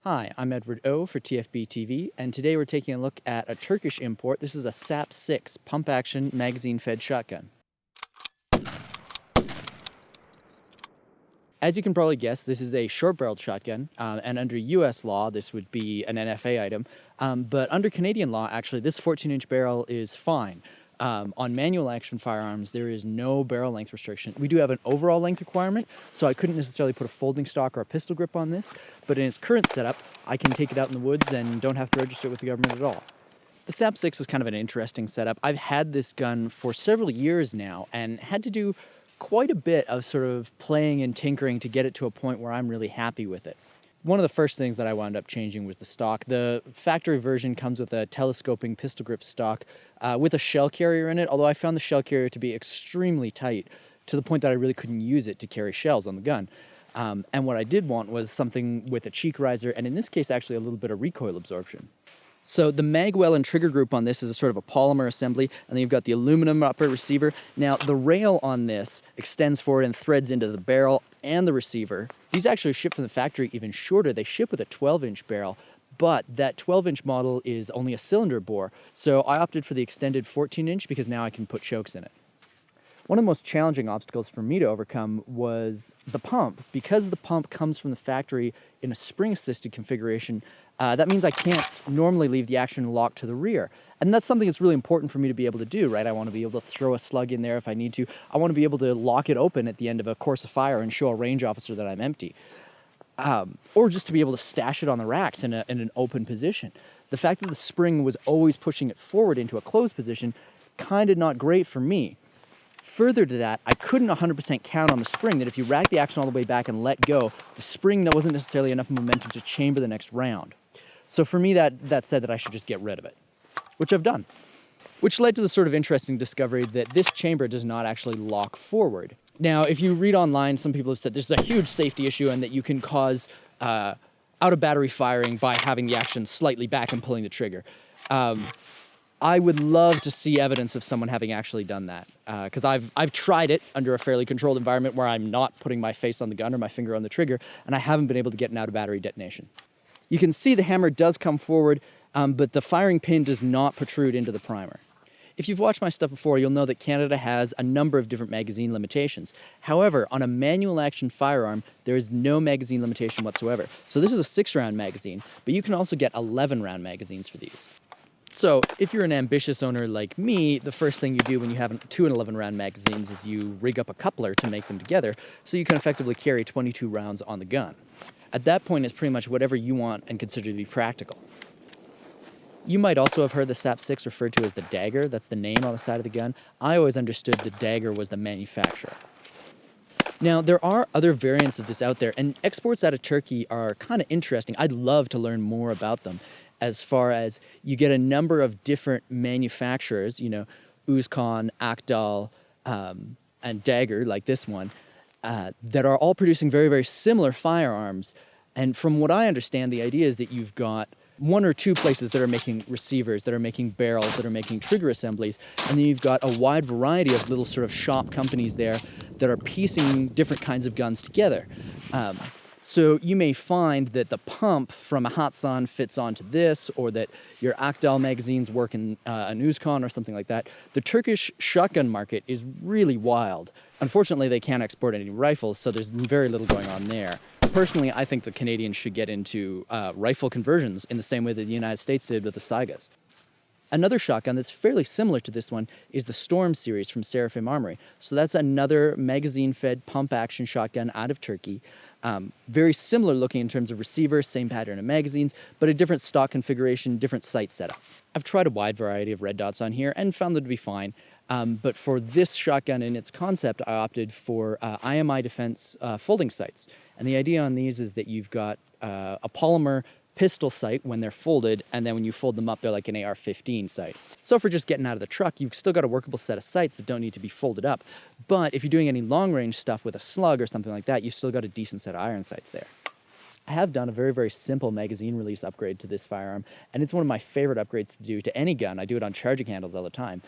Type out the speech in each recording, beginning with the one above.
Hi, I'm Edward O for TFBTV, and today we're taking a look at a Turkish import. This is a SAP-6 pump-action magazine-fed shotgun. As you can probably guess, this is a short-barreled shotgun, and under US law, this would be an NFA item. But under Canadian law, actually, this 14-inch barrel is fine. On manual action firearms, there is no barrel length restriction. We do have an overall length requirement, so I couldn't necessarily put a folding stock or a pistol grip on this, but in its current setup, I can take it out in the woods and don't have to register it with the government at all. The SAP-6 is kind of an interesting setup. I've had this gun for several years now and had to do quite a bit of sort of playing and tinkering to get it to a point where I'm really happy with it. One of the first things that I wound up changing was the stock. The factory version comes with a telescoping pistol grip stock with a shell carrier in it, although I found the shell carrier to be extremely tight to the point that I really couldn't use it to carry shells on the gun. And what I did want was something with a cheek riser, and in this case actually a little bit of recoil absorption. So the mag well and trigger group on this is a sort of a polymer assembly, and then you've got the aluminum upper receiver. Now the rail on this extends forward and threads into the barrel and the receiver. These actually ship from the factory even shorter. They ship with a 12-inch barrel, but that 12-inch model is only a cylinder bore. So I opted for the extended 14-inch because now I can put chokes in it. One of the most challenging obstacles for me to overcome was the pump. Because the pump comes from the factory in a spring-assisted configuration, that means I can't normally leave the action locked to the rear. And that's something that's really important for me to be able to do, right? I want to be able to throw a slug in there if I need to. I want to be able to lock it open at the end of a course of fire and show a range officer that I'm empty. Or just to be able to stash it on the racks in an open position. The fact that the spring was always pushing it forward into a closed position, kind of not great for me. Further to that, I couldn't 100% count on the spring, that if you rack the action all the way back and let go, the spring wasn't necessarily enough momentum to chamber the next round. So for me, that said that I should just get rid of it, which I've done. Which led to the sort of interesting discovery that this chamber does not actually lock forward. Now, if you read online, some people have said this is a huge safety issue and that you can cause out-of-battery firing by having the action slightly back and pulling the trigger. I would love to see evidence of someone having actually done that, because I've tried it under a fairly controlled environment where I'm not putting my face on the gun or my finger on the trigger, and I haven't been able to get an out-of-battery detonation. You can see the hammer does come forward, but the firing pin does not protrude into the primer. If you've watched my stuff before, you'll know that Canada has a number of different magazine limitations. However, on a manual action firearm, there is no magazine limitation whatsoever. So this is a 6-round magazine, but you can also get 11-round magazines for these. So if you're an ambitious owner like me, the first thing you do when you have 2 and 11-round magazines is you rig up a coupler to make them together so you can effectively carry 22 rounds on the gun. At that point, it's pretty much whatever you want and consider to be practical. You might also have heard the SAP-6 referred to as the dagger. That's the name on the side of the gun. I always understood the dagger was the manufacturer. Now, there are other variants of this out there, and exports out of Turkey are kind of interesting. I'd love to learn more about them, as far as you get a number of different manufacturers, Uzkan, Akdal, and Dagger, like this one, that are all producing very, very similar firearms. And from what I understand, the idea is that you've got 1 or 2 places that are making receivers, that are making barrels, that are making trigger assemblies, and then you've got a wide variety of little sort of shop companies there that are piecing different kinds of guns together. So you may find that the pump from a Hatsan fits onto this, or that your Akdal magazines work in an Uzkan or something like that. The Turkish shotgun market is really wild. Unfortunately, they can't export any rifles, so there's very little going on there. Personally, I think the Canadians should get into rifle conversions in the same way that the United States did with the Saigas. Another shotgun that's fairly similar to this one is the Storm series from Seraphim Armory. So that's another magazine-fed pump-action shotgun out of Turkey. Very similar looking in terms of receiver, same pattern of magazines, but a different stock configuration, different sight setup. I've tried a wide variety of red dots on here and found them to be fine. But for this shotgun in its concept, I opted for IMI Defense folding sights. And the idea on these is that you've got a polymer pistol sight when they're folded, and then when you fold them up, they're like an AR-15 sight. So for just getting out of the truck, you've still got a workable set of sights that don't need to be folded up. But if you're doing any long-range stuff with a slug or something like that, you've still got a decent set of iron sights there. I have done a very, very simple magazine release upgrade to this firearm, and it's one of my favorite upgrades to do to any gun. I do it on charging handles all the time.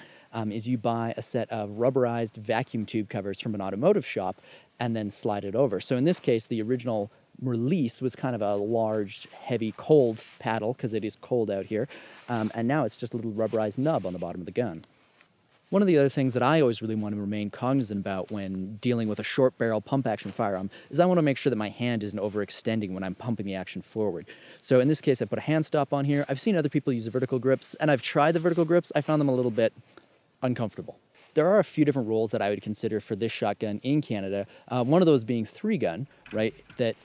Is you buy a set of rubberized vacuum tube covers from an automotive shop and then slide it over. So in this case, the original release was kind of a large, heavy, cold paddle, because it is cold out here. And now it's just a little rubberized nub on the bottom of the gun. One of the other things that I always really want to remain cognizant about when dealing with a short barrel pump action firearm is I want to make sure that my hand isn't overextending when I'm pumping the action forward. So in this case, I put a hand stop on here. I've seen other people use the vertical grips, and I've tried the vertical grips. I found them a little bit uncomfortable. There are a few different rules that I would consider for this shotgun in Canada. One of those being 3-gun, right? That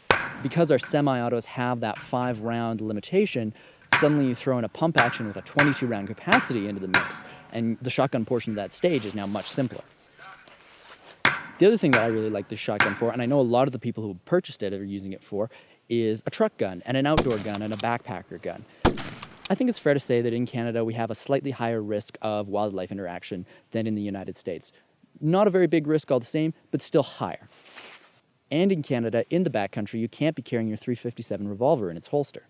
because our semi-autos have that 5-round limitation, suddenly you throw in a pump action with a 22-round capacity into the mix, and the shotgun portion of that stage is now much simpler. The other thing that I really like this shotgun for, and I know a lot of the people who purchased it are using it for, is a truck gun and an outdoor gun and a backpacker gun. I think it's fair to say that in Canada we have a slightly higher risk of wildlife interaction than in the United States. Not a very big risk all the same, but still higher. And in Canada, in the backcountry, you can't be carrying your .357 revolver in its holster.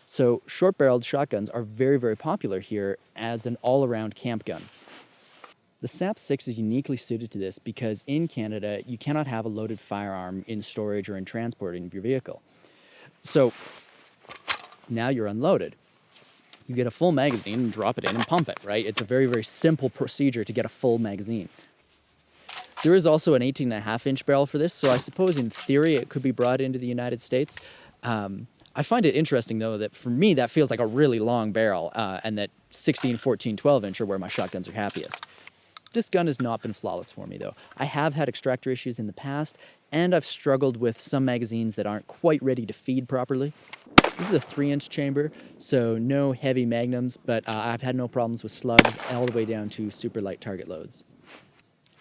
So short-barreled shotguns are very, very popular here as an all-around camp gun. The SAP-6 is uniquely suited to this because in Canada, you cannot have a loaded firearm in storage or in transport in your vehicle. So now you're unloaded. You get a full magazine and drop it in and pump it, right? It's a very, very simple procedure to get a full magazine. There is also an 18.5-inch barrel for this, so I suppose in theory it could be brought into the United States. I find it interesting, though, that for me that feels like a really long barrel, and that 16, 14, 12-inch are where my shotguns are happiest. This gun has not been flawless for me, though. I have had extractor issues in the past, and I've struggled with some magazines that aren't quite ready to feed properly. This is a 3-inch chamber, so no heavy magnums, but I've had no problems with slugs all the way down to super light target loads.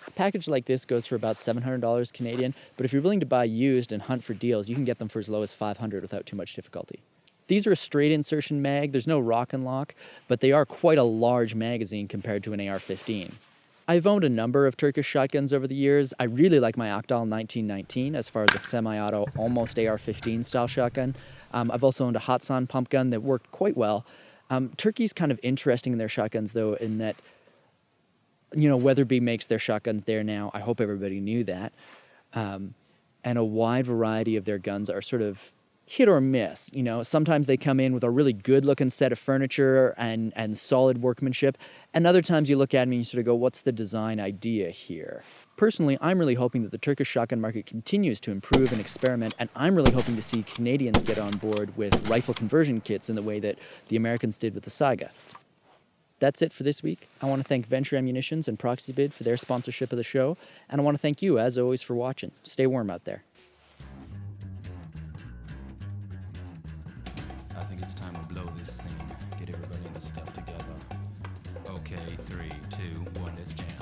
A package like this goes for about $700 Canadian, but if you're willing to buy used and hunt for deals, you can get them for as low as $500 without too much difficulty. These are a straight insertion mag, there's no rock and lock, but they are quite a large magazine compared to an AR-15. I've owned a number of Turkish shotguns over the years. I really like my Akdal 1919 as far as a semi-auto, almost AR-15 style shotgun. I've also owned a Hatsan pump gun that worked quite well. Turkey's kind of interesting in their shotguns, though, in that, you know, Weatherby makes their shotguns there now. I hope everybody knew that. And a wide variety of their guns are sort of hit or miss. You know, sometimes they come in with a really good-looking set of furniture and solid workmanship, and other times you look at them and you sort of go, what's the design idea here? Personally, I'm really hoping that the Turkish shotgun market continues to improve and experiment, and I'm really hoping to see Canadians get on board with rifle conversion kits in the way that the Americans did with the Saiga. That's it for this week. I want to thank Ventura Munitions and Proxibid for their sponsorship of the show, and I want to thank you, as always, for watching. Stay warm out there. I think it's time to blow this thing. Get everybody in the stuff together. Okay, 3, 2, 1, let's jam.